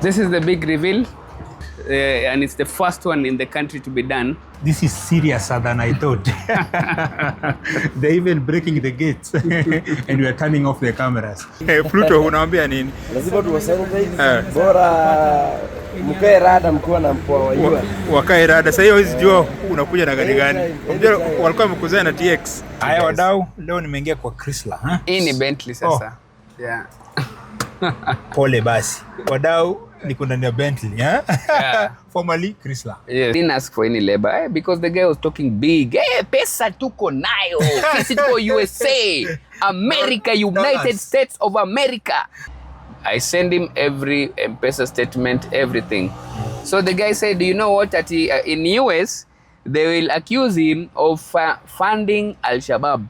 This is the big reveal, and it's the first one in the country to be done. This is seriouser than I thought. They're even breaking the gates and we are turning off the cameras. Pluto, unaambia nini? Lazima tuwasaidia. Bora mkae rada mkiwa na mpoa wajua. Wakae rada. Sasa hiyo hizi jua unakuja na gari gani? Unajua walikuwa wamekuzana na TX. Haya wadau, leo nimeingia kwa Chrysler, Hii ni Bentley sasa. Oh. Yeah. Pole basi. Wadau niko ndani ya Bentley, Yeah. Formerly Chrysler. Yes. Didn't ask for any labor because the guy was talking big. Hey, pesa tuko nayo. Sisi tuko USA, America, United States of America. I send him every Mpesa statement, everything. So the guy said, do you know what? That in US, they will accuse him of funding Al-Shabaab.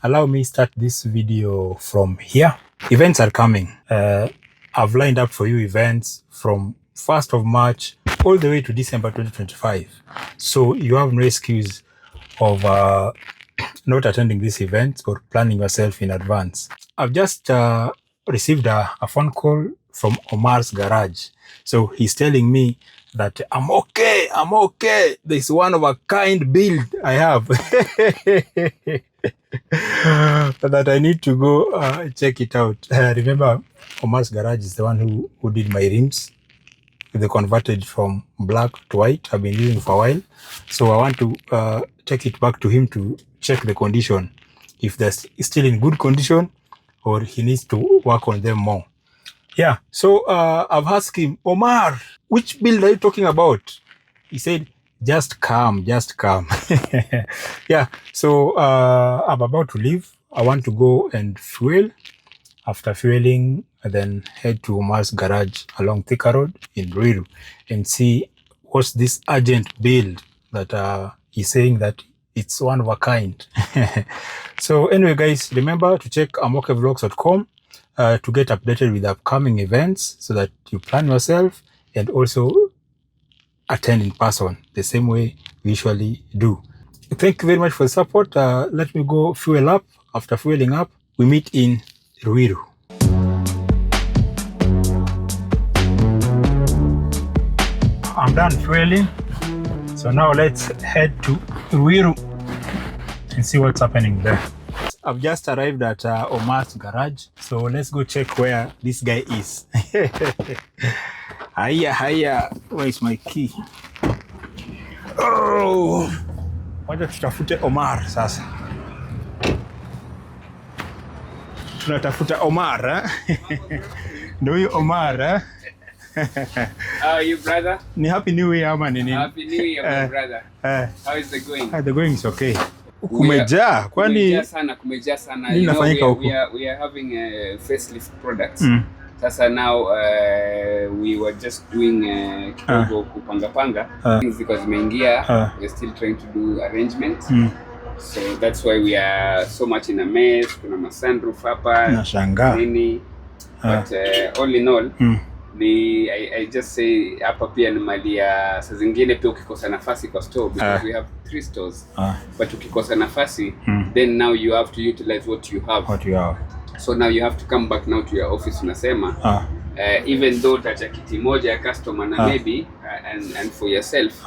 Allow me start this video from here. Events are coming. I've lined up for you events from 1st of March all the way to December 2025. So you have no excuse of not attending this event or planning yourself in advance. I've just received a phone call from Omar's garage. So he's telling me that I'm okay. There's one of a kind build I have. That I need to go check it out. Remember, Omar's garage is the one who did my rims. They converted from black to white. I've been using for a while. So I want to take it back to him to check the condition. If they're still in good condition or he needs to work on them more. Yeah, so I've asked him, Omar, which build are you talking about? He said, just come. Yeah, so I'm about to leave. I want to go and fuel. After fueling, then head to Omar's garage along Thika Road in Ruiru and see what's this urgent build that he's saying that it's one of a kind. So anyway, guys, remember to check amokevlogs.com to get updated with upcoming events so that you plan yourself and also attend in person the same way we usually do. Thank you very much for the support. Let me go fuel up. After fueling up, we meet in Ruiru. I'm done fueling. So now let's head to Ruiru and see what's happening there. I've just arrived at Omar's garage. So let's go check where this guy is. Hiya. Where is my key? Oh, wacha tutafute Omar sasa. Tunatafuta Omar, Ndio huyo Omar, How are you, brother? Ni happy new year ama nini? Happy new year, my brother. How is the going? The going is okay. Kumejaa, kwani kumejaa sana. Nini nafanyika huko? We are having a facelift products. Sasa now we were just doing kidogo kupanga things because zimeingia. We're still trying to do arrangements. So that's why we are so much in a mess. Kuna sunroof hapa. Nashangaa. Nini. But all in all, I just say hapa pia ni mali ya saa zingine pia ukikosa nafasi kwa store because we have 3 stores. But ukikosa nafasi, then now you have to utilize what you have. So now you have to come back now to your office unasema. Even though utacha kiti moja ya customer na maybe and for yourself.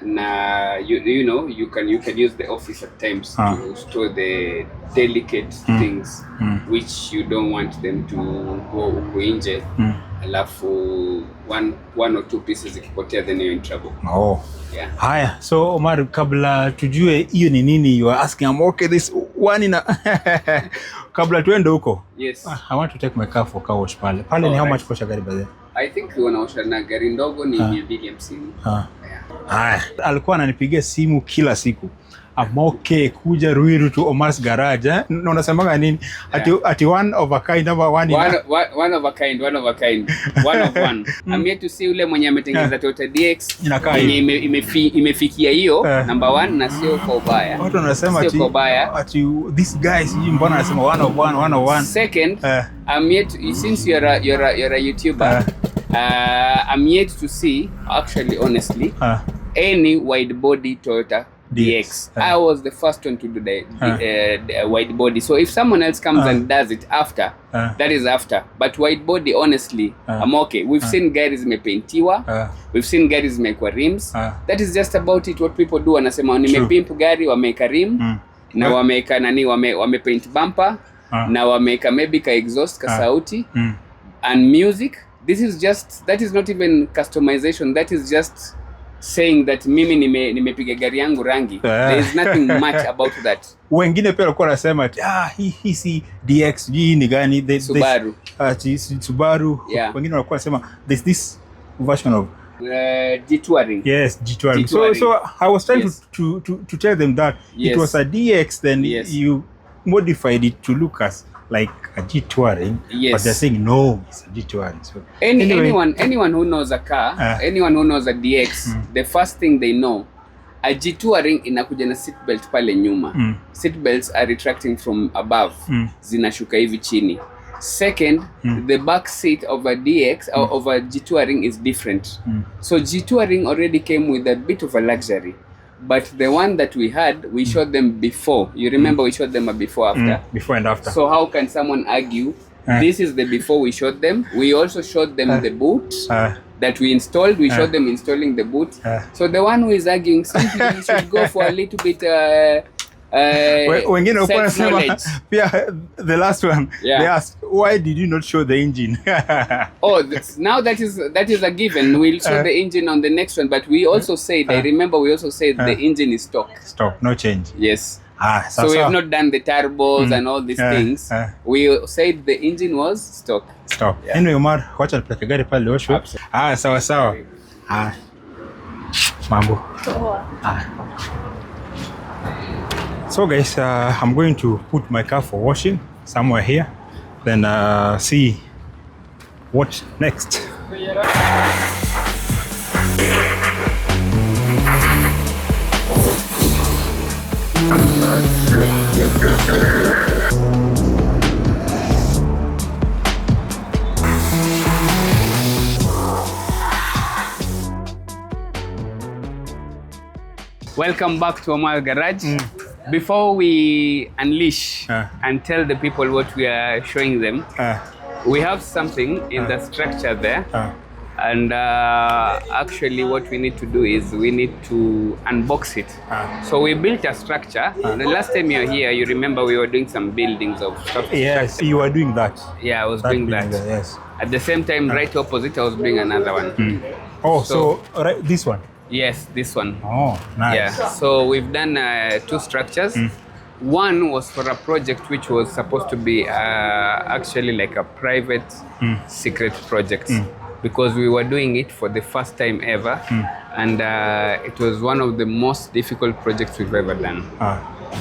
Na you know you can use the office at times to store the delicate things which you don't want them to go huko nje. Alafu one or two pieces ikipotea then you're in trouble. Yeah. Haya, so Omar, kabla tujue hiyo ni nini, you are asking I'm okay this one in kabla tuende huko. Yes. I want to take my car for car wash pale. Pale ni how much kosha gari baadaye? I think wanaosha na gari ndogo ni 250. Haya, alikuwa ananipigia simu kila siku. I'm okay kuja Ruiru to Omar's garage. Na unasemanga nini? Ati one of a kind, number one. One of a kind. One of one. I'm here to see ule mwenye ametengeneza Toyota DX. Mwenye imefikia hiyo number one na sio kwa ubaya. Watu wanasema ati this guy sijui mbona anasema one of one. Second, I'm yet since you're a YouTuber, I'm yet to see, actually honestly, any wide body Toyota DX. I was the first one to do the wide body. So if someone else comes and does it after, that is after. But wide body, honestly, I'm okay. We've seen gari zimepaintiwa. We've seen gari zimekwa rims. That is just about it. What people do, wanasema nimepimp gari, wameka rim, na wameka nani, wamepaint bumper, na wameka maybe ka exhaust, ka sauti, and music. That is not even customization. That is just saying that mimi nimepiga gari yangu rangi. There is nothing much about that. Wengine pia walikuwa wanasema hii si DX, hii ni gani? Subaru. Subaru. Yeah. Wengine walikuwa wanasema there's this version of G-Touring. Yes, G-Touring. So I was trying to tell them that it was a DX, then you modified it to look as like a G-Touring, but they're saying no, it's a G-Touring. So anyone who knows a car, anyone who knows a DX, the first thing they know, a G-Touring inakuja na seat belt pale nyuma. Seat belts are retracting from above, zinashuka hivi chini. Second, the back seat of a DX or of a G-Touring is different. So G-Touring already came with a bit of a luxury. But the one that we had, we showed them before. You remember we showed them a before after? Before and after. So how can someone argue this is the before we showed them? We also showed them the boot that we installed. We showed them installing the boot. So the one who is arguing simply should go for a little bit wengine self-knowledge. Pia the last one, they asked, why did you not show the engine? Now that is a given. We'll show the engine on the next one. But we also said, I remember we also said the engine is stock. Stock, no change. Yes. So we have not done the turbos and all these things. We said the engine was stock. Stock. Anyway, Omar, wacha nipeleke gari pale osho. Sawa. Mambo. So guys, I'm going to put my car for washing somewhere here, then see what next. Welcome back to Omar Garage. Before we unleash and tell the people what we are showing them, we have something in the structure there. And actually what we need to do is we need to unbox it. So we built a structure. The last time you were here, you remember we were doing some buildings of stuff. Yes, you were doing that. Yeah, I was doing that. Yes. At the same time, right opposite, I was doing another one. Oh, so right, this one? Yes, this one. Oh, nice. Yeah. So we've done two structures. One was for a project which was supposed to be actually like a private secret project, because we were doing it for the first time ever, and it was one of the most difficult projects we've ever done.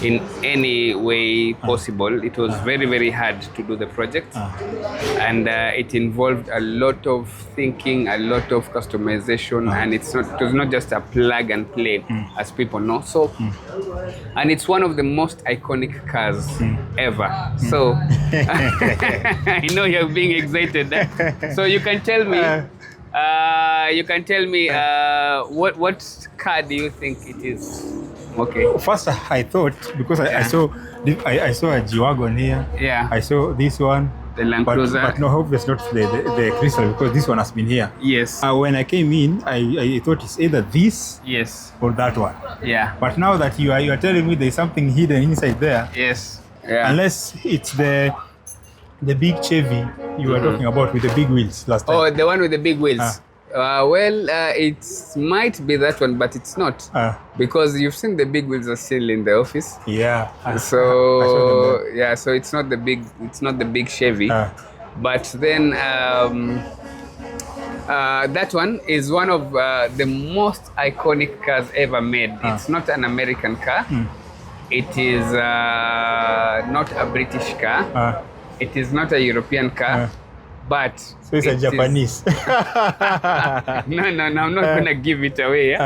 In any way possible. It was very, very hard to do the project, and it involved a lot of thinking, a lot of customization, and it was not just a plug and play as people know. So, and it's one of the most iconic cars ever. So, I know you're being excited. So you can tell me. What car do you think it is? Okay. First, I thought, because I saw a G-Wagon here. Yeah. I saw this one. The Land Cruiser. But no, obviously not the Crystal, because this one has been here. Yes. When I came in, I thought it's either this or that one. Yeah. But now that you are telling me there's something hidden inside there. Yes. Yeah. Unless it's the big Chevy you were talking about with the big wheels last time. Oh, the one with the big wheels. It might be that one, but it's not, because you've seen the big wheels are still in the office. Yeah. So yeah, so it's not the big Chevy, but then that one is one of the most iconic cars ever made. It's not an American car. It is not a British car. It is not a European car. But so it's a Japanese. No, I'm not gonna give it away.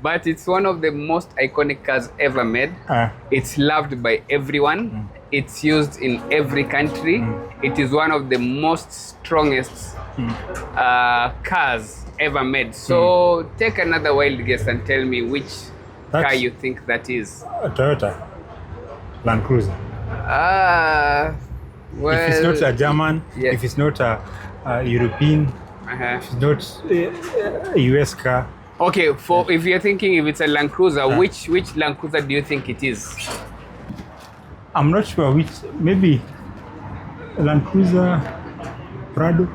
But it's one of the most iconic cars ever made. It's loved by everyone. It's used in every country. It is one of the most strongest cars ever made. So take another wild guess and tell me which car you think that is. A Toyota Land Cruiser. Well, if it's not a German, yes. If it's not a European, if it's not a US car. Okay, if you're thinking if it's a Land Cruiser, which Land Cruiser do you think it is? I'm not sure which. Maybe Land Cruiser Prado.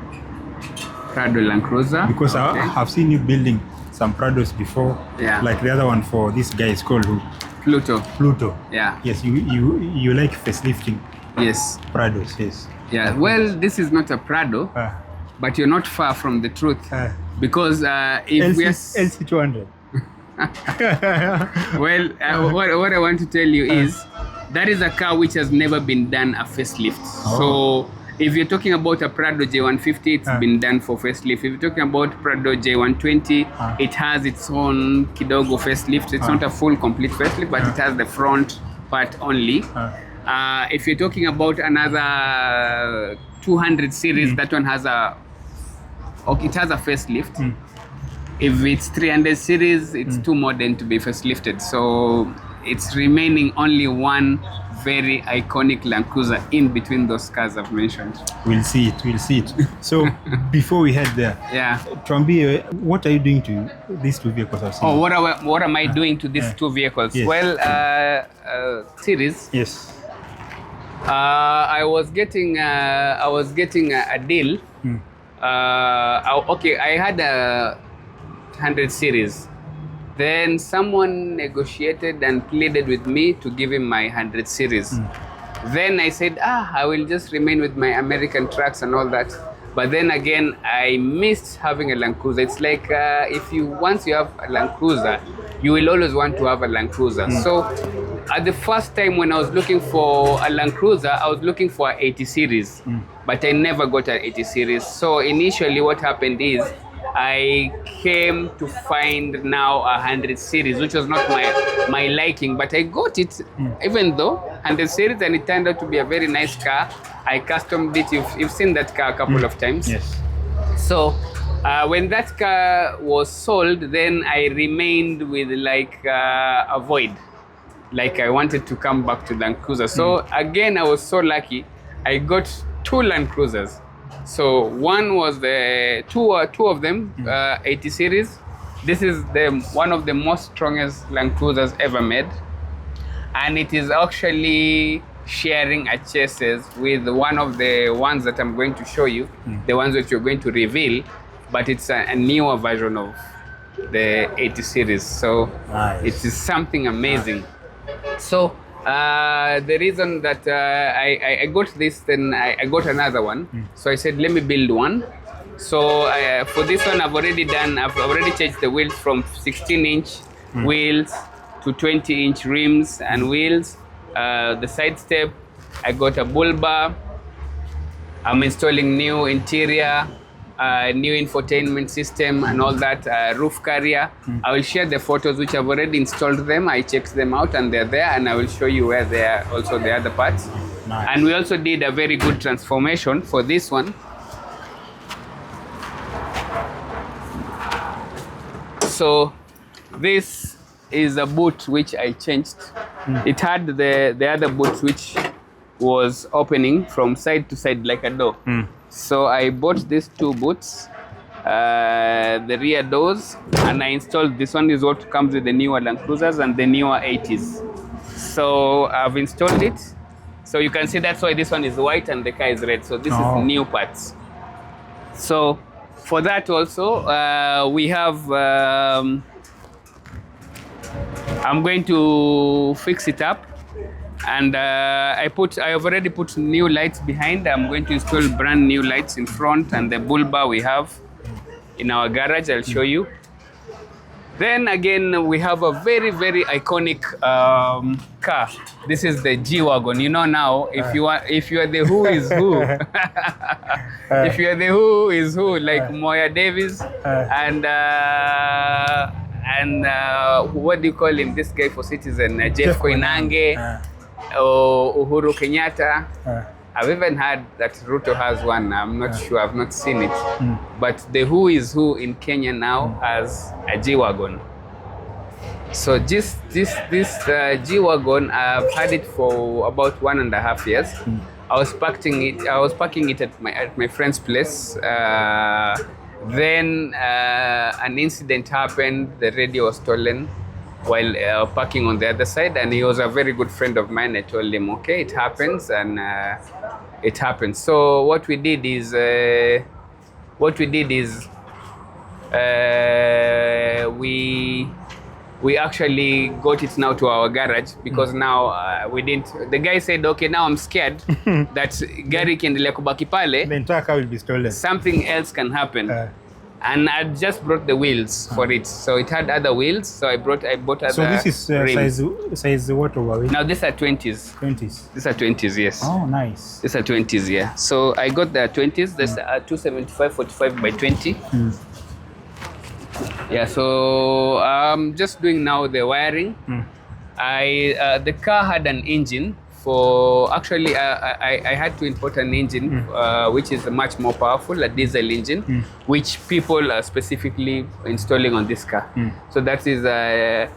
Prado Land Cruiser. Because I have seen you building some Prados before. Yeah. Like the other one for this guy is called who? Pluto. Yeah. Yes, you like facelifting. Yes. Prados, yes. Yeah. Well, this is not a Prado, but you're not far from the truth. Because if we are LC200. Well, what I want to tell you is that is a car which has never been done a facelift. So if you're talking about a Prado J150, it's been done for facelift. If you're talking about Prado J120, it has its own kidogo facelift. It's not a full complete facelift, but it has the front part only. If you're talking about another 200 series, that one has it has a facelift. If it's 300 series, it's too modern to be facelifted. So it's remaining only one very iconic Land Cruiser in between those cars I've mentioned. We'll see it. So before we head there, Trombi, what are you doing to these two vehicles? What am I doing to these two vehicles? Yes. Well, series. Yes. I was getting a deal. I had a 100 series. Then someone negotiated and pleaded with me to give him my 100 series. Then I said, I will just remain with my American trucks and all that. But then again, I missed having a Land Cruiser. It's like once you have a Land Cruiser, you will always want to have a Land Cruiser. So at the first time when I was looking for a Land Cruiser, I was looking for an 80 series. But I never got an 80 series. So initially what happened is, I came to find now a 100 series, which was not my liking, but I got it even though 100 series, and it turned out to be a very nice car. I customed it. You've seen that car a couple of times. Yes. So when that car was sold, then I remained with like a void. Like I wanted to come back to Land Cruiser. So again, I was so lucky. I got 2 Land Cruisers. So one was the two of them 80 series. This is one of the most strongest Land Cruisers ever made, and it is actually sharing a chassis with one of the ones that I'm going to show you, the ones that you're going to reveal, but it's a newer version of the 80 series. So it is something amazing. So the reason that I got this, then I got another one. So I said, let me build one. So for this one, I've already changed the wheels from 16-inch wheels to 20-inch rims and wheels. The side step, I got a bull bar. I'm installing new interior, new infotainment system and all that, roof carrier. I will share the photos which I've already installed them. I checked them out and they're there, and I will show you where they are, also the other parts. Nice. And we also did a very good transformation for this one. So this is a boot which I changed. It had the other boot which was opening from side to side like a door. So I bought these 2 boots, the rear doors, and I installed this one. Is what comes with the newer Land Cruisers and the newer 80s. So I've installed it. So you can see that's why this one is white and the car is red. So this is new parts. So for that also, we have, I'm going to fix it up. And I have already put new lights behind. I'm going to install brand new lights in front, and the bull bar we have in our garage, I'll show you. Then again, we have a very, very iconic car. This is the G-Wagon. You know now, if you are the who is who, if you are the who is who, like Moya Davis and what do you call him? This guy for Citizen, Jeff Koinange, or Uhuru Kenyatta. I've even heard that Ruto has one. I'm not sure. I've not seen it. But the who is who in Kenya now has a G-Wagon. So this G-Wagon, I've had it for about 1.5 years. I was parking it at my friend's place. Then an incident happened. The radio was stolen while parking on the other side, and he was a very good friend of mine. I told him, okay, it happens, and it happened. So what we did is we actually got it now to our garage, because now we didn't. The guy said, okay, now I'm scared that gari kiendelea kubaki pale, the entire car will be stolen. Something else can happen. And I just brought the wheels for it, so it had other wheels. So I bought other. So this is size what over? Now these are 20s. 20s. These are 20s, yes. Oh, nice. These are 20s, yeah. So I got the 20s. There's 275 45 by 20. Yeah. So I'm just doing now the wiring. The car had an engine. Actually, I had to import an engine which is much more powerful, a diesel engine, which people are specifically installing on this car. So that is a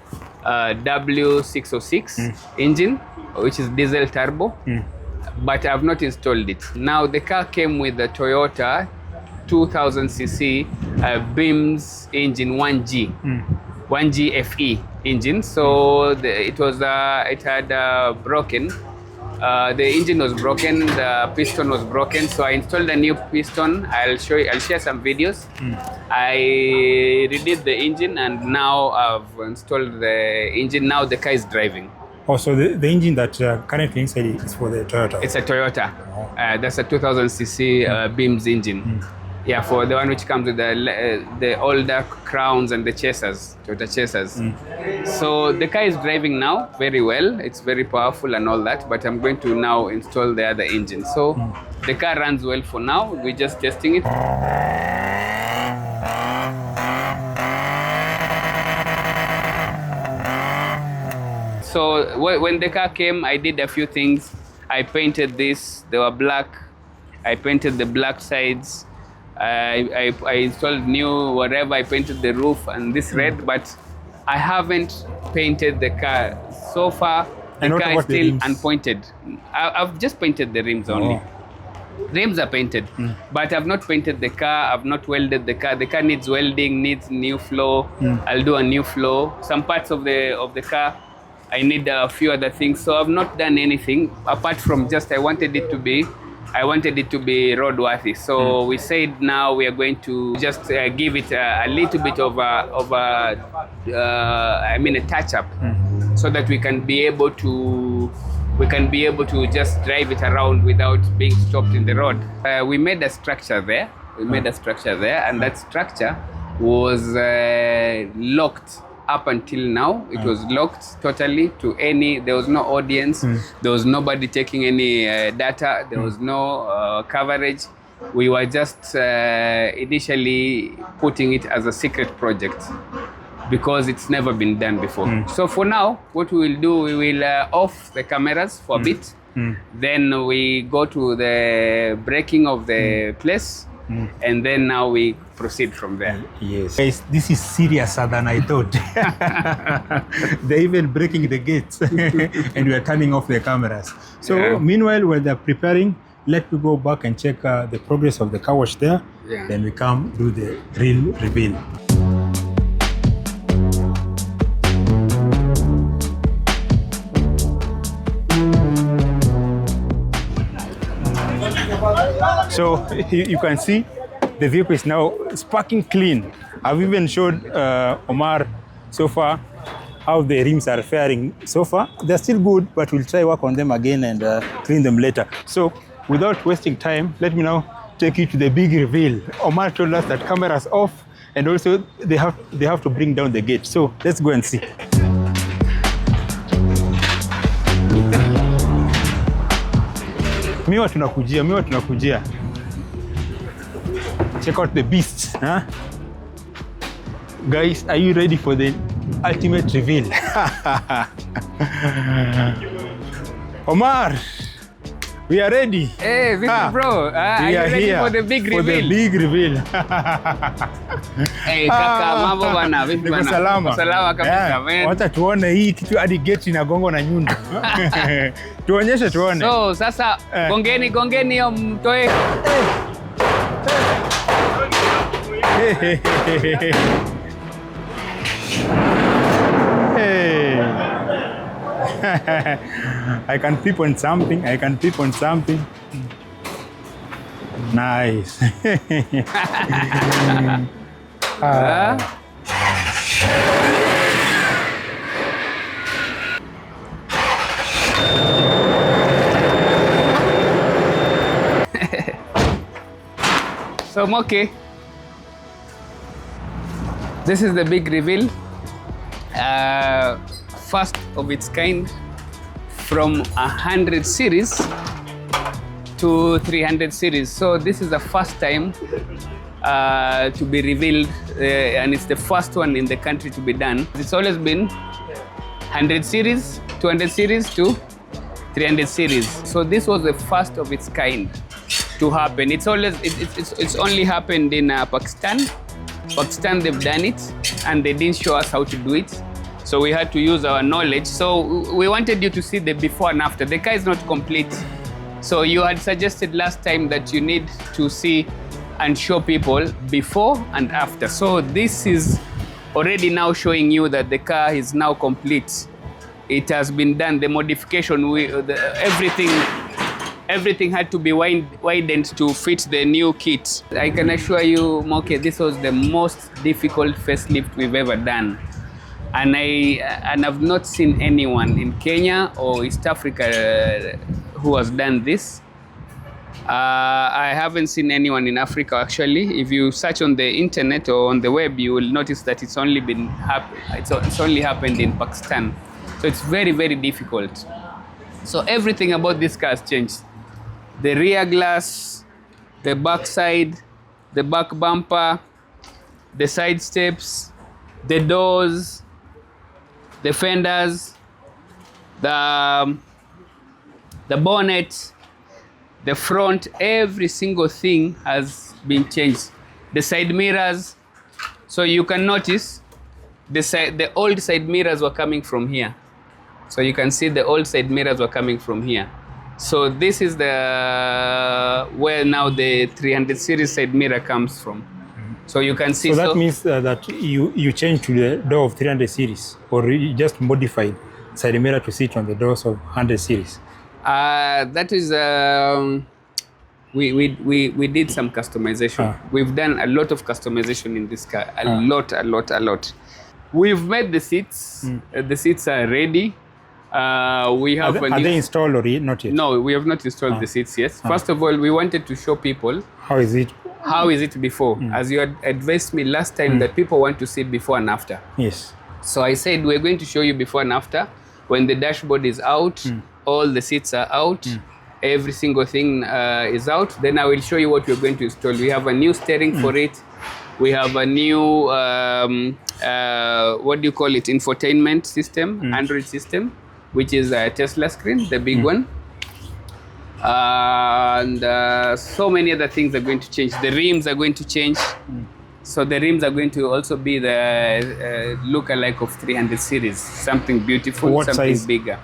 W606 engine, which is diesel turbo, but I've not installed it. Now the car came with the Toyota 2000cc Beams engine 1G. 1G FE engine. So it had broken. The engine was broken, the piston was broken, so I installed a new piston. I'll share some videos. I redid the engine, and now I've installed the engine. Now the car is driving. Oh, so the engine that currently inside is for the Toyota? It's a Toyota. That's a 2000cc Beams engine. Yeah, for the one which comes with the older Crowns and the Chasers, Toyota Chasers. So the car is driving now very well. It's very powerful and all that, but I'm going to now install the other engine. So the car runs well for now. We're just testing it. So when the car came, I did a few things. I painted this. They were black. I painted the black sides. I installed new whatever. I painted the roof and this red, but I haven't painted the car so far. The car is still unpointed. I've just painted the rims only. Rims are painted, but I've not painted the car. I've not welded the car. The car needs welding, needs new floor. I'll do a new floor. Some parts of the car, I need a few other things. So I've not done anything apart from just I wanted it to be roadworthy. So we said now we are going to just give it a little bit of a touch up, so that we can be able to just drive it around without being stopped in the road. We made a structure there. And that structure was locked. Up until now, it was locked totally to any. There was no audience. There was nobody taking any data. There was no coverage. We were just initially putting it as a secret project because it's never been done before. So for now, what we will do, we will off the cameras for a bit. Then we go to the breaking of the place. And then now we proceed from there. Yes. Guys, this is seriouser than I thought. They're even breaking the gates and we are turning off the cameras. So meanwhile, while they're preparing, let me go back and check the progress of the car wash there. Then we come do the real reveal. So you can see the vehicle is now sparking clean. I've even showed Omar so far how the rims are faring so far. They're still good, but we'll try work on them again and clean them later. So without wasting time, let me now take you to the big reveal. Omar told us that camera's off and also they have to bring down the gate. So let's go and see. Miwa tunakujia. Check out the beast, huh? Guys, are you ready for the ultimate reveal? Omar, we are ready. Hey, Vicky bro, are you ready for the big reveal? For the big reveal. Hey, kaka, mambo bana, vipi bana? Salama. Salama kabisa, man. Wacha tuone hii kitu hadi gate inagongo na nyundo. Tuonyeshe tuone. So, sasa gongeni hiyo mtoe. Hey. I can peep on something. Nice. So, okay. This is the big reveal. First of its kind, from 100 series to 300 series. So this is the first time to be revealed, and it's the first one in the country to be done. It's always been 100 series, 200 series to 300 series. So this was the first of its kind to happen. It's only happened in Pakistan. Pakistan, they've done it, and they didn't show us how to do it. So we had to use our knowledge. So we wanted you to see the before and after. The car is not complete. So you had suggested last time that you need to see and show people before and after. So this is already now showing you that the car is now complete. It has been done. The modification, everything had to be widened to fit the new kit. I can assure you, Moke, this was the most difficult facelift we've ever done. And I've not seen anyone in Kenya or East Africa who has done this. I haven't seen anyone in Africa actually. If you search on the internet or on the web, you will notice that it's only happened in Pakistan. So it's very, very difficult. So everything about this car has changed. The rear glass, the back side, the back bumper, the side steps, the doors, the fenders, the bonnet, the front, every single thing has been changed. The side mirrors, so you can notice the old side mirrors were coming from here. So you can see the old side mirrors were coming from here. So this is where now the 300 series side mirror comes from. So you can see. So that means that you changed to the door of 300 series, or you just modified side mirror to sit on the doors of 100 series? That is, we did some customization. We've done a lot of customization in this car, a lot. We've made the seats. The seats are ready. We have. Are they installed or not yet? No, we have not installed the seats yet. First of all, we wanted to show people how is it before. As you had advised me last time that people want to see before and after. Yes. So I said we're going to show you before and after. When the dashboard is out, all the seats are out, every single thing is out. Then I will show you what we're going to install. We have a new steering for it. We have a new, what do you call it, infotainment system, Android system, which is a Tesla screen, the big one. And so many other things are going to change. The rims are going to change. So the rims are going to also be the look-alike of 300 series, something beautiful, what something size? Bigger.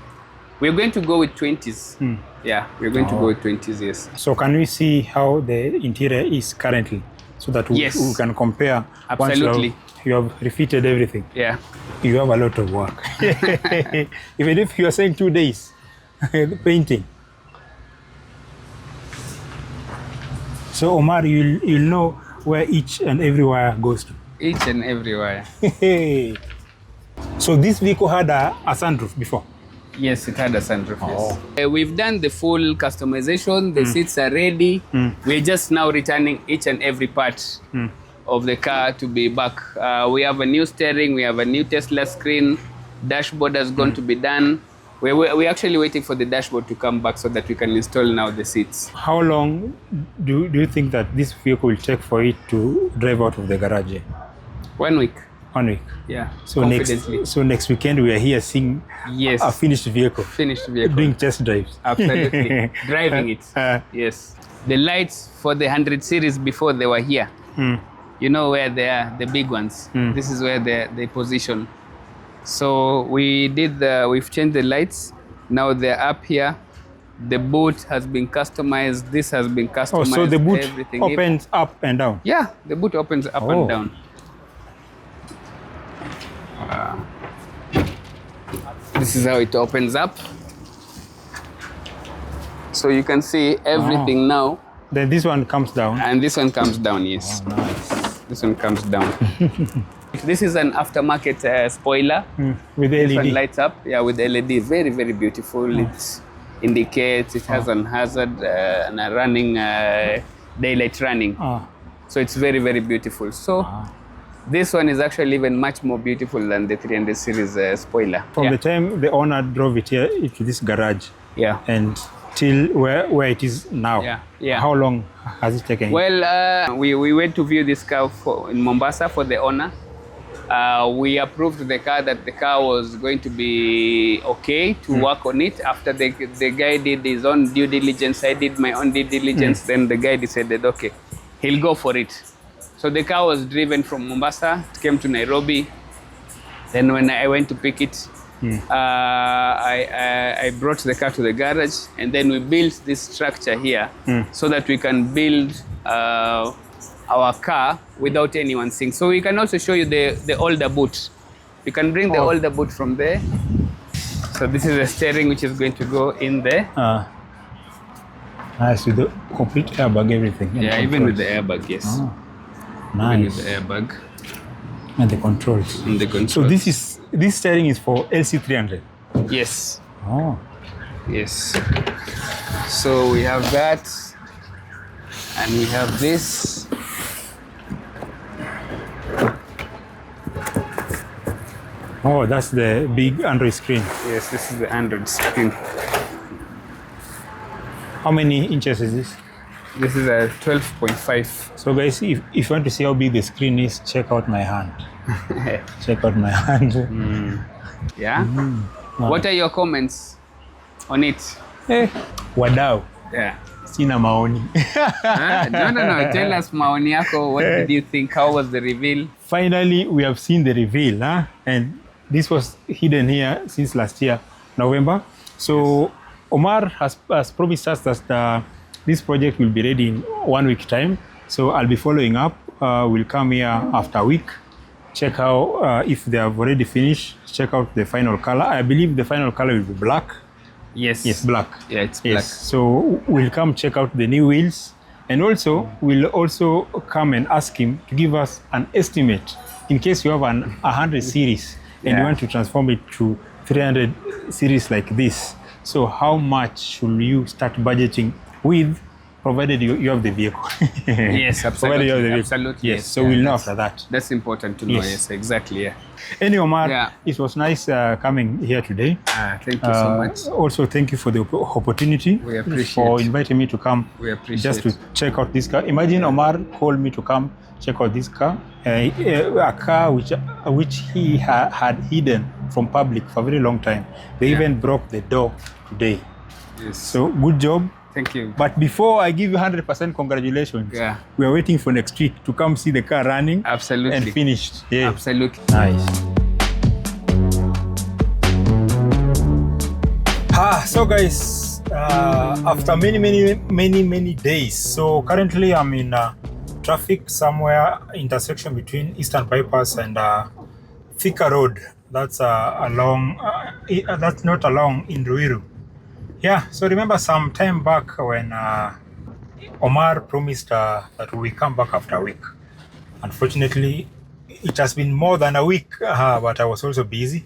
We're going to go with 20s. Yeah, we're going to go with 20s, yes. So can we see how the interior is currently, so that we can compare? Absolutely. Once you have refitted everything. Yeah. You have a lot of work. Even if you are saying 2 days, painting. So Omar, you'll know where each and every wire goes to. Each and every wire. So this vehicle had a sunroof before? Yes, it had a sunroof, yes. We've done the full customization. The seats are ready. We're just now returning each and every part of the car to be back. We have a new steering, we have a new Tesla screen, dashboard has gone to be done. We're actually waiting for the dashboard to come back so that we can install now the seats. How long do you think that this vehicle will take for it to drive out of the garage? 1 week. 1 week. Yeah. So next weekend we are here seeing a finished vehicle. Finished vehicle. Doing test drives. Absolutely. Driving it. Yes. The lights for the 100 series before they were here. You know where they are, the big ones. This is where they position. So we've changed the lights. Now they're up here. The boot has been customized. This has been customized. Oh, so the boot everything. opens up and down? Yeah, the boot opens up and down. This is how it opens up. So you can see everything now. Then this one comes down. And this one comes down, yes. Oh, nice. This one comes down. This is an aftermarket spoiler. With the LED. This one lights up, yeah, with LED. Very, very beautiful. It indicates, it has an hazard and a running, daylight running. So it's very, very beautiful. So this one is actually even much more beautiful than the 300 series spoiler. From the time the owner drove it here into this garage, and till where it is now, how long has it taken? Well, we went to view this car in Mombasa for the owner. We approved the car that the car was going to be okay to work on it. After the guy did his own due diligence, I did my own due diligence, then the guy decided, okay, he'll go for it. So the car was driven from Mombasa, it came to Nairobi. Then when I went to pick it, I brought the car to the garage, and then we built this structure here so that we can build our car without anyone seeing. So we can also show you the older boot. We can bring the older boot from there. So this is the steering which is going to go in there. Nice, with the complete airbag, everything. Yeah, even with the airbag, yes. Nice. Even with the airbag. And the controls. And the controls. So this steering is for LC300? Yes. Oh. Yes. So we have that. And we have this. Oh, that's the big Android screen. Yes, this is the Android screen. How many inches is this? This is a 12.5. So guys, if you want to see how big the screen is, check out my hand. Check out my hand. Yeah? What are your comments on it? Wadau. Yeah. Sina maoni. No. Tell us maoni yako. What did you think? How was the reveal? Finally, we have seen the reveal. And this was hidden here since last year, November. So Omar has promised us that this project will be ready in 1 week time. So I'll be following up. We'll come here after a week, check how if they have already finished, check out the final color. I believe the final color will be black. Yes. Yes, black. Yeah, it's black. So we'll come check out the new wheels, and also we'll also come and ask him to give us an estimate in case you have an 100 series and you want to transform it to 300 series like this. So how much should you start budgeting with, provided you have the vehicle? Yes, absolutely. Provided you have the vehicle. Absolutely. Yes, so we'll know after that. That's important to know. Yes, exactly. Yeah. Anyway, Omar, it was nice coming here today. Thank you so much. Also, thank you for the opportunity. We appreciate for inviting me to come. We appreciate just to check out this car. Imagine Omar called me to come check out this car, a car which he had hidden from public for a very long time. They even broke the door today. Yes. So good job. Thank you. But before I give you 100% congratulations, we are waiting for next week to come see the car running. Absolutely. And finished. Yeah. Absolutely. Nice. So guys, after many days, so currently I'm in traffic somewhere intersection between Eastern Bypass and Thika Road. That's along. That's not along in Ruiru. Yeah. So remember some time back when Omar promised that we come back after a week. Unfortunately, it has been more than a week, but I was also busy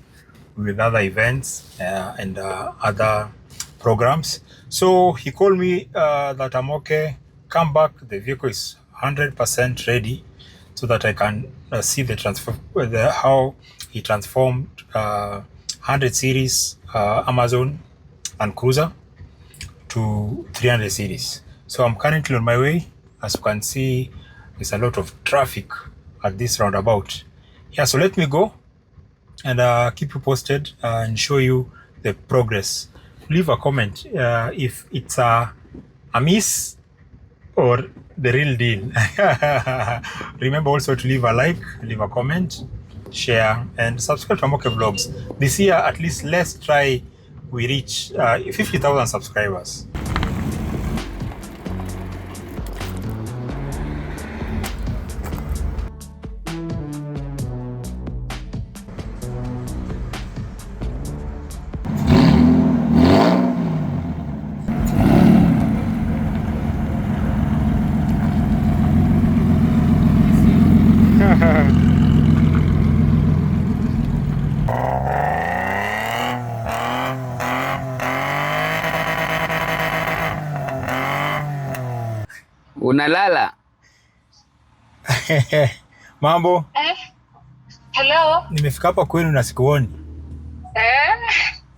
with other events and other programs. So he called me that I'm okay, come back, the vehicle is 100% ready. so that I can see the how he transformed 100 series Amazon and Cruiser to 300 series. So I'm currently on my way. As you can see, there's a lot of traffic at this roundabout. Yeah, so let me go and keep you posted and show you the progress. Leave a comment if it's a miss or the real deal. Remember also to leave a like, leave a comment, share, and subscribe to Amoke Vlogs. This year, at least, let's try we reach 50,000 subscribers. Unalala? Mambo? Hello? Nimefika hapa kwenu na sikuoni.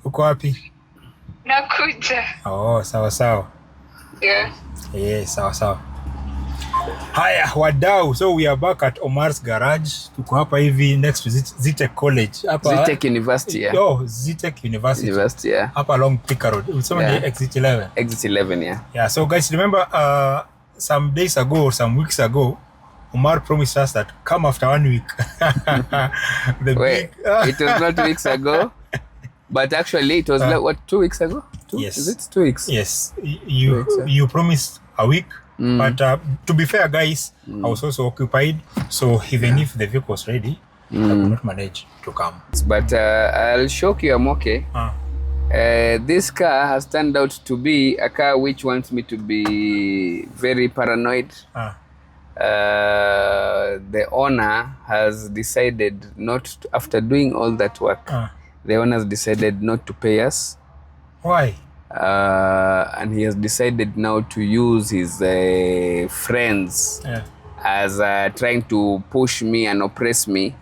Uko wapi? Nakuja. Oh, sawa sawa. Yeah. Sawa sawa. Haya, wadau, so we are back at Omar's garage. Tuko hapa hivi next to Zitech College. Hapa Zitech University, yeah. Oh, Zitech University. Yeah. Hapa along Pika Road. It's on the exit 11. Exit 11, yeah. Yeah, so guys, remember some days ago or some weeks ago, Omar promised us that come after 1 week. Wait, it was not weeks ago, but actually it was like, what, 2 weeks ago? Yes. Is it 2 weeks? Yes, you promised a week, but to be fair, guys, I was also occupied, so even if the vehicle was ready, I could not manage to come. But I'll shock you, I'm okay. This car has turned out to be a car which wants me to be very paranoid. The owner has decided not to, after doing all that work, the owner has decided not to pay us. Why? And he has decided now to use his friends as trying to push me and oppress me.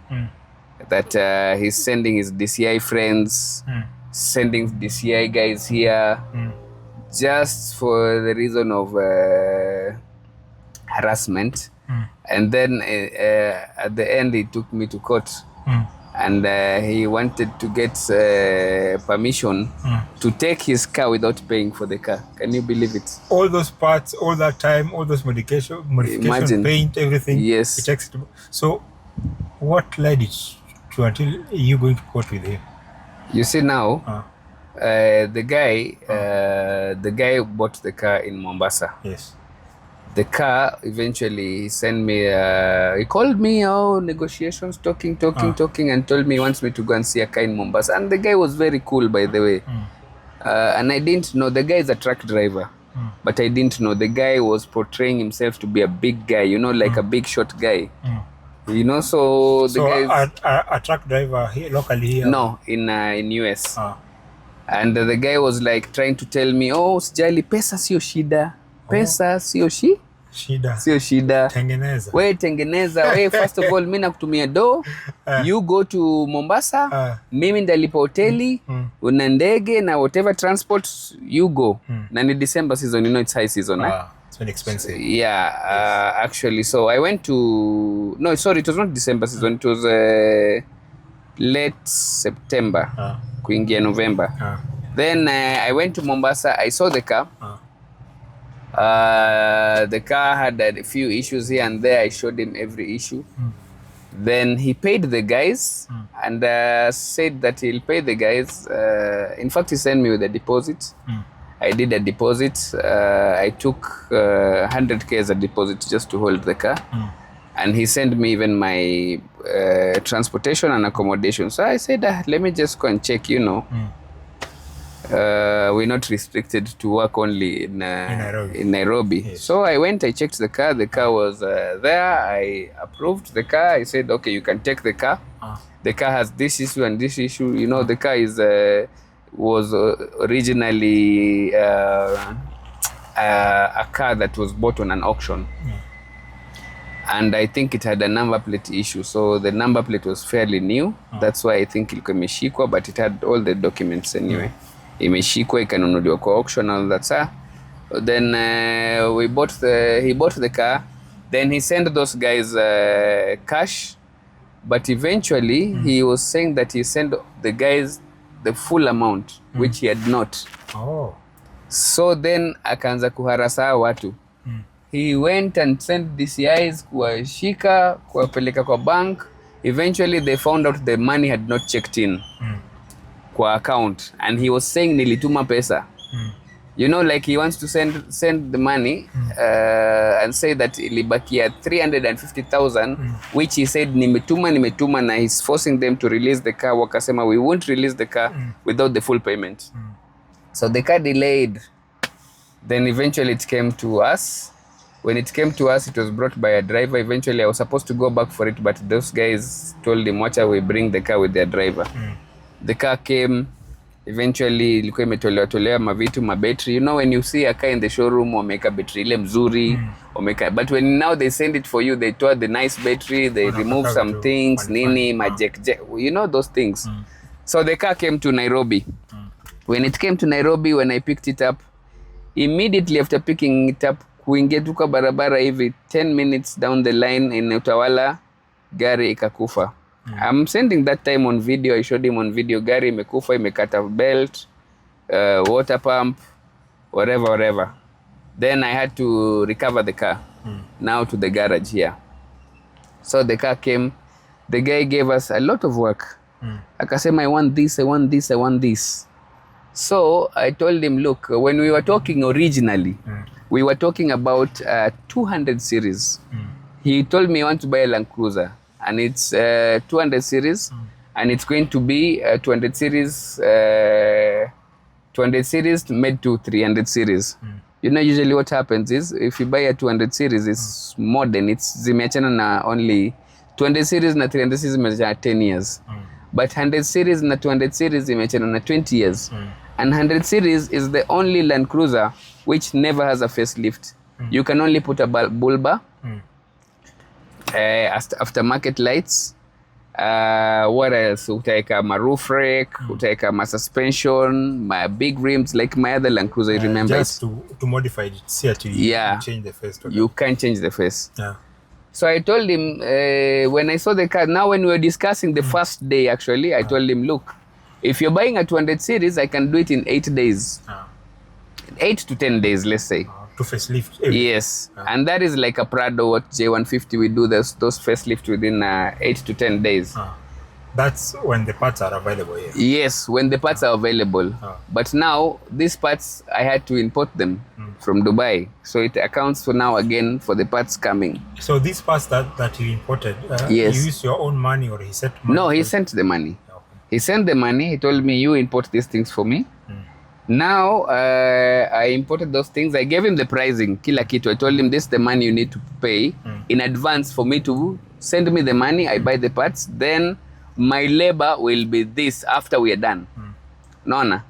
That he's sending his DCI friends, sending DCI guys here, just for the reason of harassment. And then at the end he took me to court, and he wanted to get permission to take his car without paying for the car. Can you believe it? All those parts, all that time, all those modification, paint, everything. Yes. It takes it. So what led it to until you going to court with him? You see now, the guy bought the car in Mombasa. Yes. The car eventually he sent me. He called me, negotiations, talking, and told me he wants me to go and see a car in Mombasa. And the guy was very cool, by the way. And I didn't know the guy is a truck driver, but I didn't know the guy was portraying himself to be a big guy. You know, like a big short guy. You know, so the guy a truck driver here, locally here? No, in US. And the guy was like trying to tell me, sijali, pesa sio shida. Pesa sio sio shida. Tengeneza. We tengeneza. We first of all, mimi nakutumia do. You go to Mombasa. Mimi ndalipa hoteli, una ndege na whatever transport, you go. Na ni December season, you know it's high season. It's very expensive. Yeah, actually. So I went to... No, sorry, it was not December season. It was late September. Kuingia November. Then I went to Mombasa. I saw the car. The car had a few issues here and there. I showed him every issue. Then he paid the guys and said that he'll pay the guys. In fact, he sent me with a deposit. I did a deposit. I took 100K as a deposit just to hold the car. And he sent me even my transportation and accommodation. So I said, let me just go and check, you know. We're not restricted to work only in Nairobi. Yes. So I went, I checked the car. The car was there. I approved the car. I said, okay, you can take the car. The car has this issue and this issue. You know, the car is was originally a car that was bought on an auction. and I think it had a number plate issue, so the number plate was fairly new. That's why I think ilikuwa imeshikwa, but it had all the documents anyway. Imeshikwa, ikanunuliwa kwa auction, all that stuff. Then he bought the car, then he sent those guys cash, but eventually he was saying that he sent the guys the full amount, which he had not. So then akaanza kuharasa watu. He went and sent DCIs kuwashika, kuwapeleka kwa bank. Eventually they found out the money had not checked in kwa account, and he was saying nilituma pesa. You know, like he wants to send the money and say that ilibakia 350,000 which he said nimetuma, na he's forcing them to release the car. Wakasema we won't release the car without the full payment. So the car delayed. Then eventually it came to us. When it came to us, it was brought by a driver. Eventually I was supposed to go back for it, but those guys told him, watch out, we bring the car with their driver. The car came. Eventually ilikuwa imetolewa mavitu, mabattery. You know, when you see a car in the showroom, wameka battery ile mzuri, but when now they send it for you, they told the nice battery, they remove some things, nini, you know those things. So the car came to Nairobi. When it came to Nairobi, when I picked it up, immediately after picking it up, kuingia tuka barabara hivi 10 minutes down the line in Utawala, gari ikakufa. I'm sending that time on video. I showed him on video. Gari imekufa, imekata belt, water pump, whatever. Then I had to recover the car now to the garage here. So the car came. The guy gave us a lot of work. Akasema, I want this. So I told him, look, when we were talking originally, we were talking about 200 series. He told me, I want to buy a Land Cruiser. And it's 200 series, and it's going to be 200 series made to 300 series. You know, usually what happens is, if you buy a 200 series, it's modern. It's zimeachana na only 200 series na 300 series zimeachana 10 years. But 100 series na 200 series zimeachana na 20 years. And 100 series is the only Land Cruiser which never has a facelift. You can only put a bulba. Aftermarket lights, what else? Utaeka my roof rack, utaeka my suspension, my big rims, like my other Land Cruiser. Remember, just to modify it, see it, you change the face. You can't change the face. So I told him when I saw the car. Now, when we were discussing the first day, actually, I told him, look, if you're buying a 200 series, I can do it in 8 days, 8 to 10 days, let's say. To facelift. Yes, and that is like a Prado or J150. We do those facelift within 8 to 10 days. That's when the parts are available here. Yes, when the parts are available. But now these parts I had to import them from Dubai, so it accounts for now again for the parts coming. So these parts that you imported, yes, you used your own money or he sent money? No, he sent the money. He sent the money. He told me, you import these things for me. Now, I imported those things. I gave him the pricing, kila kitu. I told him, this is the money you need to pay in advance for me to send me the money. I buy the parts. Then my labor will be this after we are done. Nona.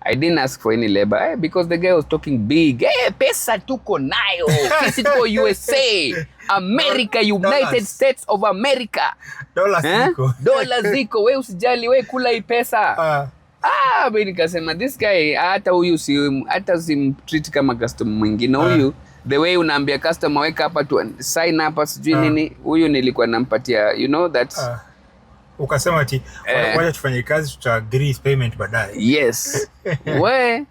I didn't ask for any labor because the guy was talking big. Hey, pesa tuko nayo. Sisi tuko USA. America, United States of America. Dollars ziko. Dollars ziko. We usijali, we kula hii pesa. Mimi nikasema this guy hata huyu hata simtreat kama customer mwingine huyu. The way unaambia customer weka hapa tu sign hapa sijui nini, huyu nilikuwa nampatia, you know that. Ukasema ati wacha tufanye kazi, tuta agree payment baadaye. Yes. We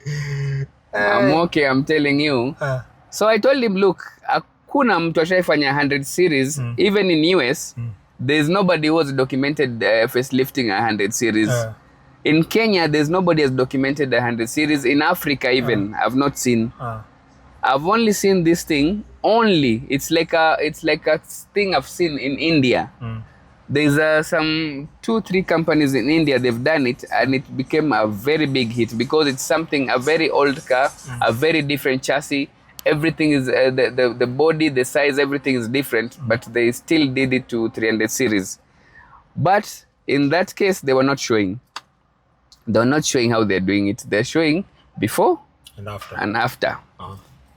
I'm okay, I'm telling you. So I told him, look, hakuna mtu ashaifanya 100 series even in US. There's nobody who has documented facelifting a 100 series. In Kenya, there's nobody has documented a 100 series. In Africa, even I've not seen. I've only seen this thing. It's like a thing I've seen in India. There's some 2-3 companies in India. They've done it, and it became a very big hit because it's a very old car, a very different chassis. Everything is the body, the size, everything is different. But they still did it to 300 series. But in that case, they were not showing. They're not showing how they're doing it. They're showing before and after.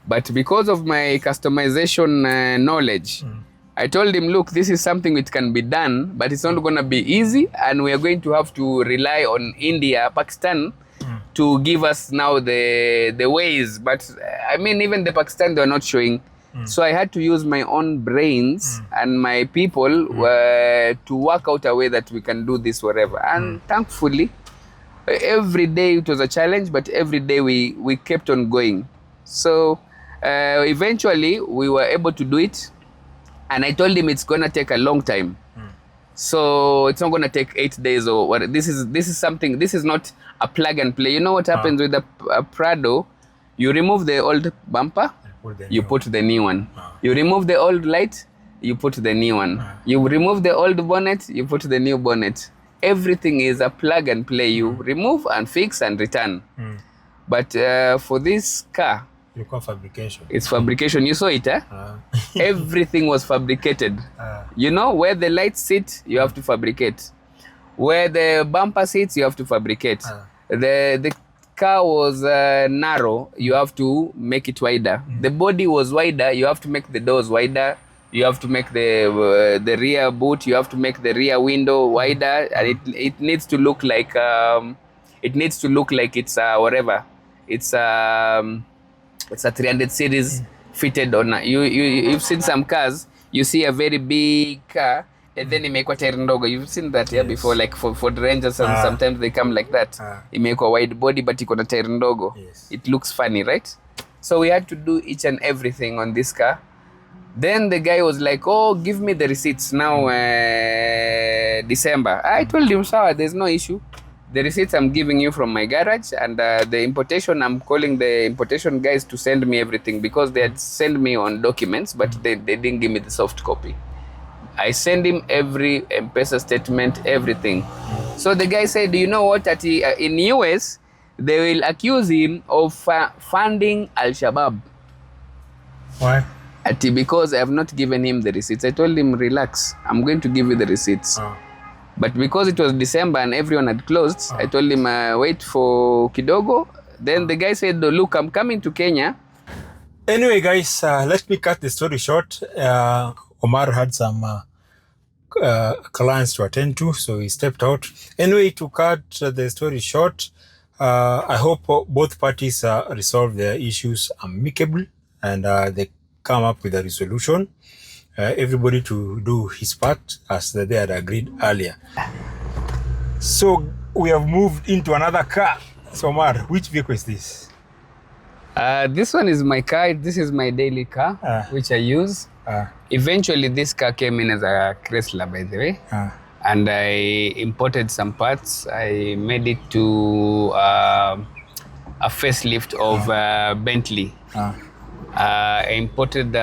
But because of my customization knowledge, I told him, look, this is something which can be done, but it's not going to be easy, and we are going to have to rely on India, Pakistan, to give us now the ways. But I mean, even the Pakistan, they are not showing. So I had to use my own brains and my people to work out a way that we can do this wherever. And thankfully, every day it was a challenge, but every day we kept on going. So eventually we were able to do it. And I told him it's gonna take a long time. So it's not gonna take 8 days or what. This is something. This is not a plug and play. You know what happens with a Prado? You remove the old bumper, you put the new one. You remove the old light, you put the new one. You remove the old bonnet, you put the new bonnet. Everything is a plug and play. You remove and fix and return. But for this car, you call fabrication. It's fabrication. You saw it, eh? Everything was fabricated. You know, where the lights sit, you have to fabricate. Where the bumper sits, you have to fabricate. The car was narrow, you have to make it wider. The body was wider, you have to make the doors wider. You have to make the rear boot, you have to make the rear window wider, and it needs to look like it's whatever. It's a 300 series fitted on. You've seen some cars. You see a very big car, and then imekwa tire ndogo. You've seen that before, like for the Rangers, and sometimes they come like that. Imekwa wide body, but iko na tire ndogo. It looks funny, right? So we had to do each and everything on this car. Then the guy was like, "Oh, give me the receipts now, December." I told him, "Sawa, there's no issue. The receipts I'm giving you from my garage, and the importation, I'm calling the importation guys to send me everything, because they had sent me on documents, but they didn't give me the soft copy. I send him every Mpesa statement, everything." So the guy said, "You know what? In US, they will accuse him of funding Al-Shabaab." Why? Because I have not given him the receipts. I told him, "Relax, I'm going to give you the receipts." But because it was December and everyone had closed, I told him, wait for kidogo. Then the guy said, "Look, I'm coming to Kenya." Anyway, guys, let me cut the story short. Omar had some clients to attend to, so he stepped out. Anyway, to cut the story short, I hope both parties resolve their issues amicably, and they come up with a resolution. Everybody to do his part as they had agreed earlier. So we have moved into another car. So Omar, which vehicle is this? This one is my car. This is my daily car, which I use. Eventually, this car came in as a Chrysler, by the way. And I imported some parts. I made it to a facelift of Bentley. I imported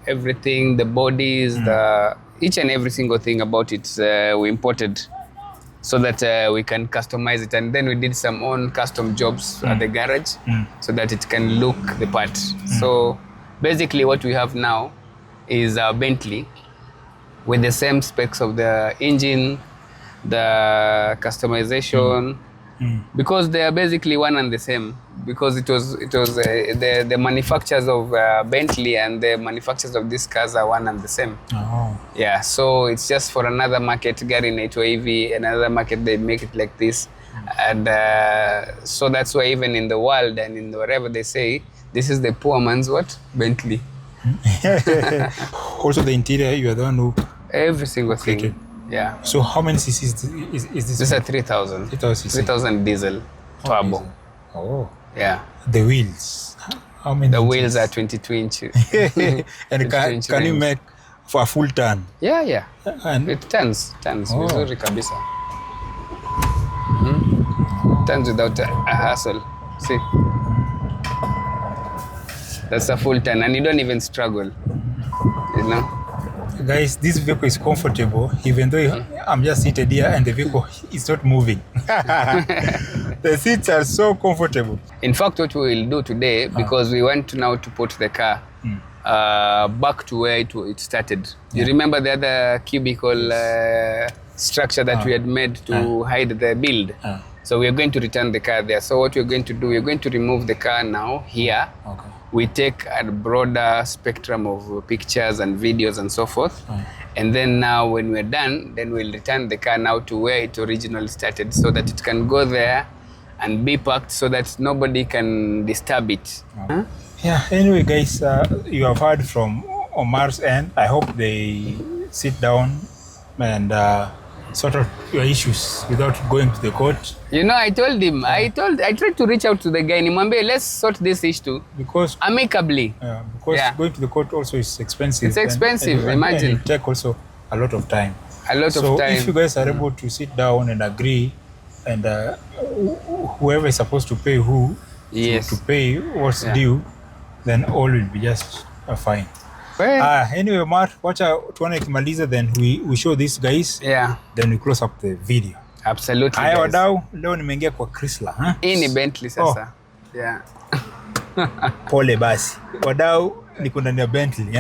everything, the bodies, each and every single thing about it we imported, so that we can customize it. And then we did some own custom jobs at the garage, so that it can look the part. So basically what we have now is a Bentley with the same specs of the engine, the customization, because they are basically one and the same. Because it was the manufacturers of Bentley and the manufacturers of these cars are one and the same. Yeah, so it's just for another market, gari inaitwa hivi, another market they make it like this. And so that's why even in the world and in wherever they say, this is the poor man's what? Bentley. Also the interior, you are the one who... Every single thing. Yeah. So how many cc's is this? This is a 3,000. 3,000 diesel turbo. Diesel. Oh. Yeah. The wheels. How many? The wheels are 22 inches. And can you make for a full ton? Yeah. And it turns. Vizuri kabisa. Turns without a hassle. See? That's a full ton, and you don't even struggle. You know? Guys, this vehicle is comfortable, even though I'm just seated here and the vehicle is not moving. The seats are so comfortable. In fact, what we will do today, because we want now to put the car back to where it started. You remember the other cubicle structure that we had made to hide the build? So we are going to return the car there. So what we're going to do, we're going to remove the car now here. we take a broader spectrum of pictures and videos and so forth. And then now when we're done, then we'll return the car now to where it originally started so that it can go there and be parked so that nobody can disturb it. Yeah, anyway guys, you have heard from Omar's end. I hope they sit down and sort out your issues without going to the court. You know, I told him, I tried to reach out to the guy in Mwambe, let's sort this issue because amicably. Because going to the court also is expensive. It's expensive, imagine. And it takes also a lot of time. A lot of time. So if you guys are able to sit down and agree, and whoever is supposed to pay who to pay what's due, then all will be just fine. Anyway, Omar, wacha tuone kimaliza, then we show these guys. Then we close up the video. Absolutely. Haya wadau, leo nimeingia kwa Chrysler. Hii ni Bentley sasa. Pole basi. Wadau niko ndani ya Bentley,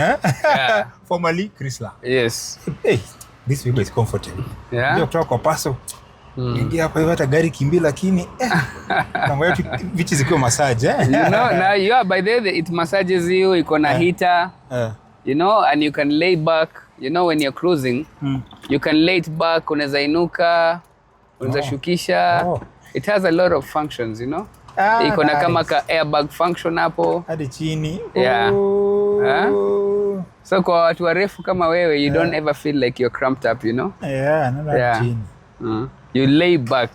formerly Chrysler. Yes. Hey, this vehicle is comfortable. Ndio kutoka kwa paso. Ingia hapa hivi hata gari kimbi, lakini nangoja vitu zikiwa massage. You know, now by the way it massages you, iko na heater. You know, and you can lay back, you know, when you're cruising, you can lay it back, unaweza inuka, unaweza shukisha. It has a lot of functions, you know. Iko na kama ka airbag function hapo. Hadi chini. So kwa watu warefu kama wewe, you don't ever feel like you're cramped up, you know. Chini. You lay back.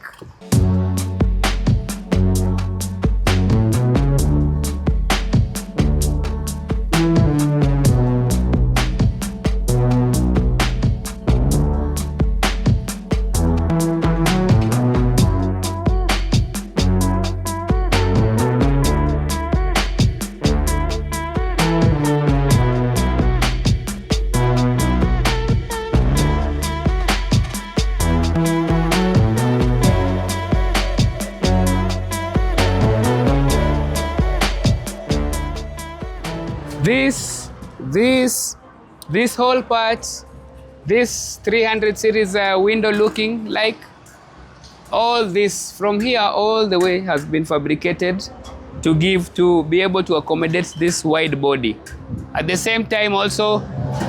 This whole part, this 300 series window looking like, all this from here all the way has been fabricated to be able to accommodate this wide body. At the same time also,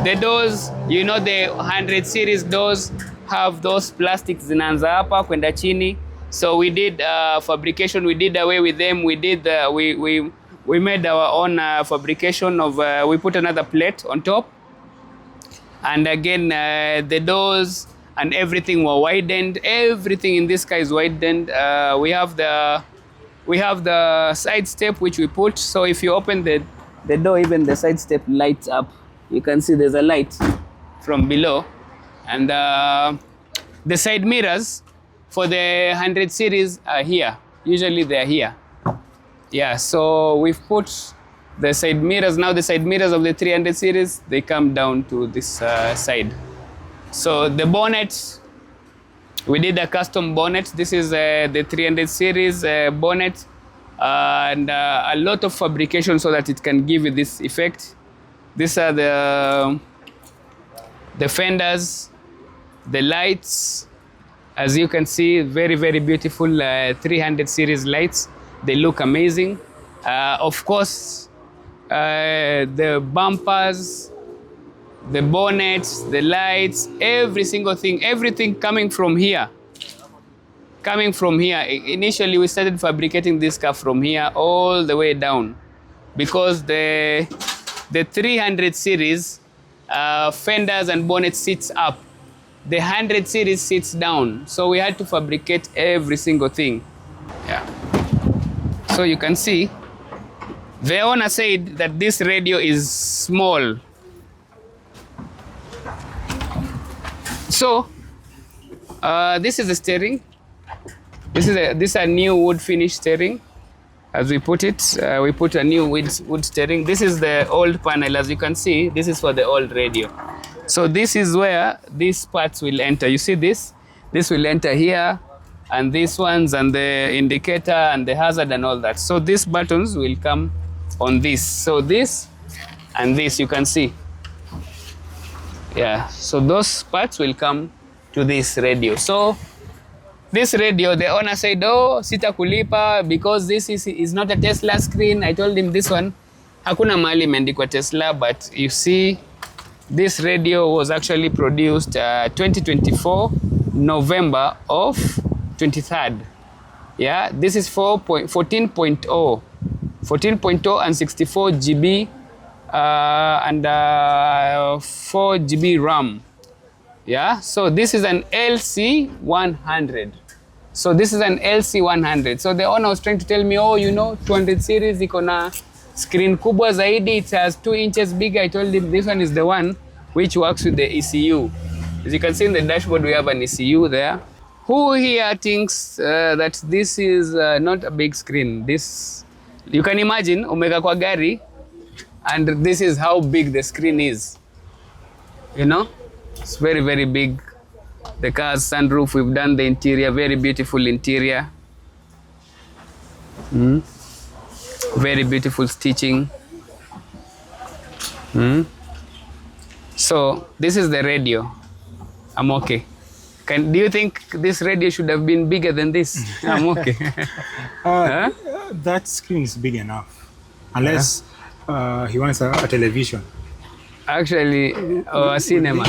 the doors, you know, the 100 series doors have those plastics zinaanza hapa kwenda chini. So we did fabrication, we did away with them. We did we made our own fabrication of, we put another plate on top. And again, the doors and everything were widened. Everything in this car is widened. We have the side step which we put. So if you open the door, even the side step lights up. You can see there's a light from below. And the side mirrors for the 100 series are here. Usually they're here. Yeah, so we've put the side mirrors. Now the side mirrors of the 300 series, they come down to this side. So the bonnet, we did a custom bonnet. This is the 300 series bonnet, and a lot of fabrication so that it can give you this effect. These are the fenders, the lights. As you can see, very, very beautiful 300 series lights. They look amazing. Of course, the bumpers, the bonnets, the lights, every single thing, everything coming from here. Initially, we started fabricating this car from here all the way down, because the 300 series fenders and bonnets sits up. The 100 series sits down. So we had to fabricate every single thing. Yeah. So you can see, the owner said that this radio is small. So this is the steering. This is a new wood finish steering. As we put it, we put a new wood steering. This is the old panel. As you can see, this is for the old radio. So this is where these parts will enter. You see this? This will enter here, and these ones, and the indicator, and the hazard, and all that. So these buttons will come on this. So this and this, you can see. Yeah, so those parts will come to this radio. So this radio, the owner said, oh, sita kulipa, because this is not a Tesla screen. I told him this one Hakuna mahali imeandikwa Tesla, but you see this radio was actually produced 2024 November of 23rd. Yeah, this is 14.0 and 64 GB and 4 GB RAM. Yeah, so this is an LC100. So this is an LC100. So the owner was trying to tell me, oh, you know, 200 series iko na screen kubwa zaidi, it has 2 inches bigger. I told him this one is the one which works with the ECU. As you can see in the dashboard, we have an ECU there. Who here thinks that this is not a big screen? This, you can imagine, umeka kwa gari, and this is how big the screen is. You know, it's very, very big. The car's sunroof, we've done the interior, very beautiful interior. Very beautiful stitching. So this is the radio. I'm okay. Do you think this radio should have been bigger than this? I'm okay. Huh? That screen is big enough, unless he wants a television. Actually, a cinema.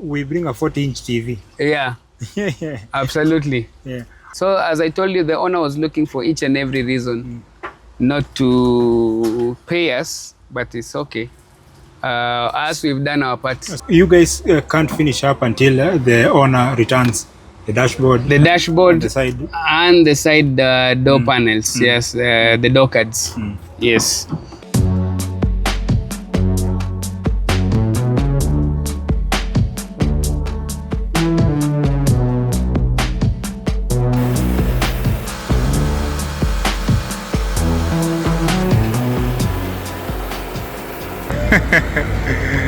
We bring a 40-inch TV. Yeah. Yeah. Absolutely. Yeah. So as I told you, the owner was looking for each and every reason not to pay us, but it's okay. As we've done our part. You guys can't finish up until the owner returns the dashboard. The dashboard and the side door panels. Yes, the door cards. Yes.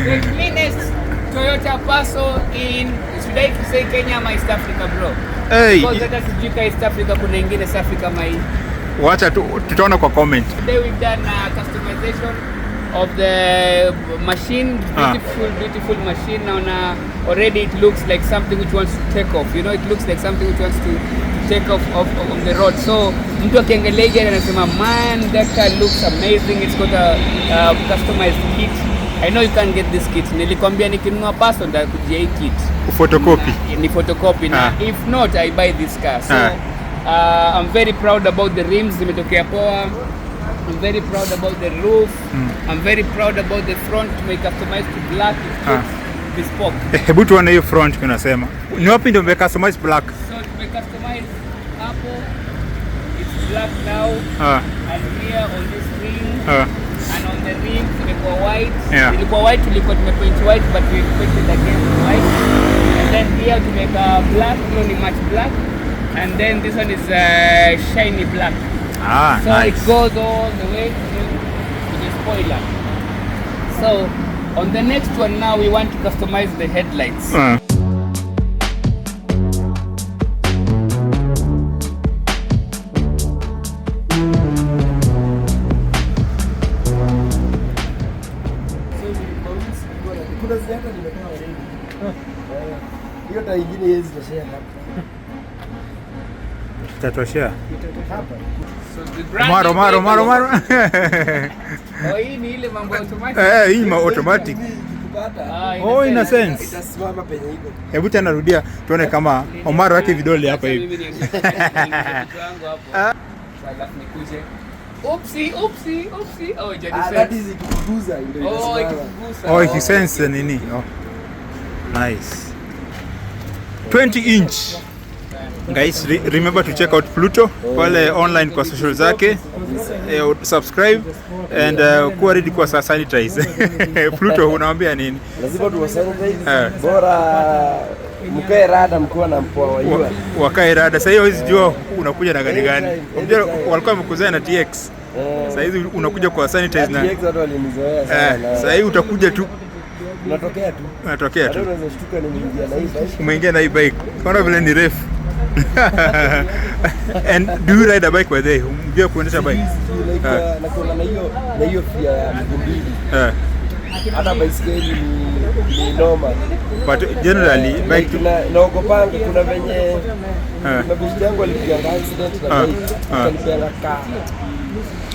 The cleanest Toyota Passo in, should I say Kenya ama East Africa, bro? Hey. Because hata sijui East Africa kuna ingine East Africa mai. Wacha tutaona kwa comment. Today we've done customization of the machine, beautiful machine. Now already it looks like something which wants to take off. You know, it looks like something which wants to take off the road. So mtu akiangalia gari anasema, man, that car looks amazing. It's got a customized kit. I know you can't get this kit. Nilikwambia nikinunua Passo nitakujia hii kit. Photocopy. Ni photocopy na if not I buy this car. So I'm very proud about the rims, zimetokea poa. I'm very proud about the roof. I'm very proud about the front. We customized to black. Bespoke. Hebu tuone hiyo front kunasema. Ni wapi ndio ume customize black? So we customize hapo. It's black now. And here on this ring. And on the rims ilikuwa white. Ilikuwa white, tulikuwa tumepaint white, but we painted again white. And then here to make a black, only much black. And then this one is shiny black. So nice. It goes all the way to the spoiler. So on the next one now we want to customize the headlights. Tatoshea. Omar. Oh, hii ni ile mambo automatic. Hii ni automatic. Oh, in a sense. Itasimama penye iko. Hebu tena rudia tuone kama Omar wake vidole hapa hivi. Oopsie. Oh, that is ikikuguza ndio. ikikuguza. Oh, ikisense nini? Oh. Nice. 20 inch. Guys, remember to check out Pluto pale online kwa social zake, subscribe and kuwa ready kwa sanitize. Pluto unawaambia nini? Lazima tu sanitize. Bora mkae rada mkiwa na mpoa wajua. Wakae rada. Sasa hiyo hizi jua unakuja na gari gani? Unajua walikuwa wamekuzana na TX. Sasa hizi unakuja kwa sanitize na TX watu walinizoea sana. Sasa hivi utakuja tu. Unatokea tu. Unaweza shtuka nimeingia na hii bike. Umeingia na hii bike. Kuna vile ni refu. And do you ride a bike by the way? Unajua kuendesha bike? Na hiyo pia ya miguu mbili. Hata baiskeli ni normal. But generally bike naogopanga kuna venye mabishti yangu alipiga accident na bike. Alipiga car.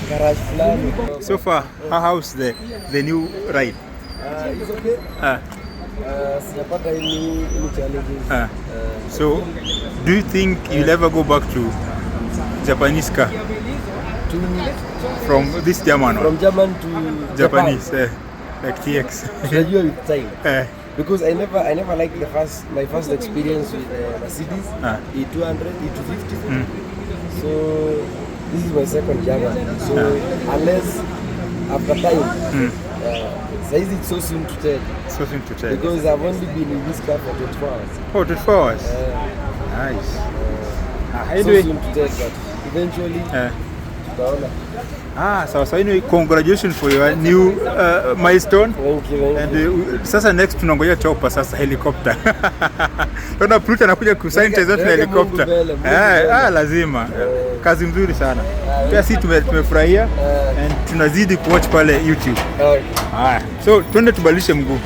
garage fulani. So far, how's the new ride? It's okay. Sijapata any challenges. So, do you think you'll ever go back to Japanese car? From this German one? From German to Japanese, like TX. Gradually with time. Because I never liked my first experience with Mercedes E200, E250. So this is my second German. So unless after time, size it's so soon to tell. So soon to tell. Because I've only been in this car for 24 hours. Oh, 24 hours. Nice. So soon to tell, but eventually, so anyway, congratulations for your new milestone. Thank you. And sasa next tunangoja chopper sasa, helicopter. Tuna Pluto anakuja kusign zote na helicopter. Lazima. Kazi mzuri sana. Pia sisi tumefurahia and tunazidi kuwatch pale YouTube. So twende tubadilishe mguu.